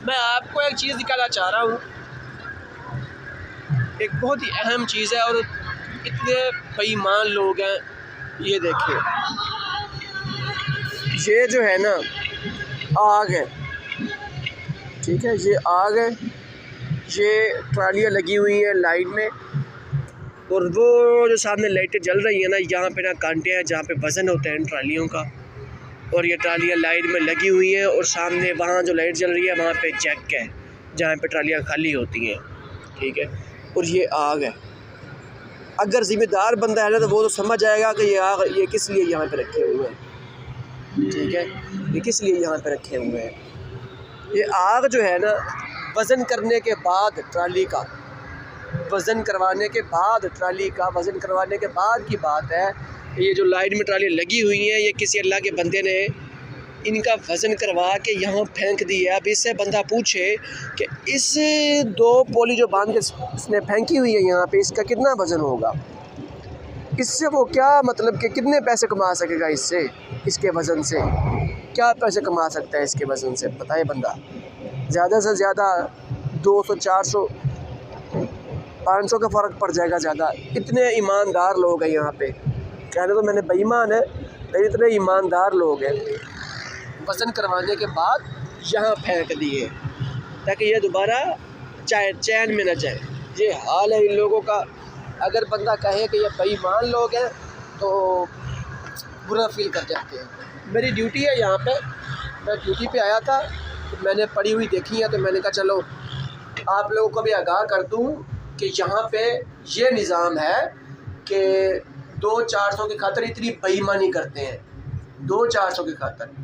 میں آپ کو ایک چیز دکھانا چاہ رہا ہوں، ایک بہت ہی اہم چیز ہے، اور اتنے بے ایمان لوگ ہیں. یہ دیکھیں، یہ جو ہے نا آگ ہے، ٹھیک ہے، یہ آگ ہے، یہ ٹرالیاں لگی ہوئی ہیں لائن میں، اور وہ جو سامنے لائٹیں جل رہی ہیں نا، یہاں پہ نا کانٹے ہیں جہاں پہ وزن ہوتا ہے ان ٹرالیوں کا، اور یہ ٹرالیاں لائن میں لگی ہوئی ہیں، اور سامنے وہاں جو لائٹ جل رہی ہے وہاں پہ جیک ہے جہاں پہ ٹرالیاں خالی ہوتی ہیں، ٹھیک ہے، اور یہ آگ ہے. اگر ذمہ دار بندہ ہے نا تو وہ تو سمجھ جائے گا کہ یہ آگ یہ کس لیے یہاں پہ رکھے ہوئے ہیں، ٹھیک ہے، یہ کس لیے یہاں پہ رکھے ہوئے ہیں. یہ آگ جو ہے نا وزن کرنے کے بعد ٹرالی کا وزن کروانے کے بعد وزن کروانے کے بعد کی بات ہے. یہ جو لائن میں ٹرالی لگی ہوئی ہیں یہ کسی اللہ کے بندے نے ان کا وزن کروا کے یہاں پھینک دی ہے. اب اس سے بندہ پوچھے کہ اس 2 پولی جو باندھ کے اس نے پھینکی ہوئی ہے یہاں پہ، اس کا کتنا وزن ہوگا، اس سے وہ کیا مطلب کہ کتنے پیسے کما سکے گا، اس سے اس کے وزن سے کیا پیسے کما سکتا ہے اس کے وزن سے، بتائے بندہ. زیادہ سے زیادہ 200 400 500 کا فرق پڑ جائے گا زیادہ. اتنے ایماندار لوگ ہیں یہاں پہ، کہنے تو میں نے بے ایمان ہے لیکن اتنے ایماندار لوگ ہیں، وزن کروانے کے بعد یہاں پھینک دیے تاکہ یہ دوبارہ چین میں نہ جائے. یہ حال ہے ان لوگوں کا. اگر بندہ کہے کہ یہ بے ایمان لوگ ہیں تو برا فیل کر جاتے ہیں. میری ڈیوٹی ہے یہاں پہ، میں ڈیوٹی پہ آیا تھا، میں نے پڑھی ہوئی دیکھی ہے تو میں نے کہا چلو آپ لوگوں کو بھی آگاہ کر دوں کہ یہاں پہ یہ نظام ہے کہ 200 400 کی خاطر اتنی بے ایمانی کرتے ہیں، 200 400 کی خاطر.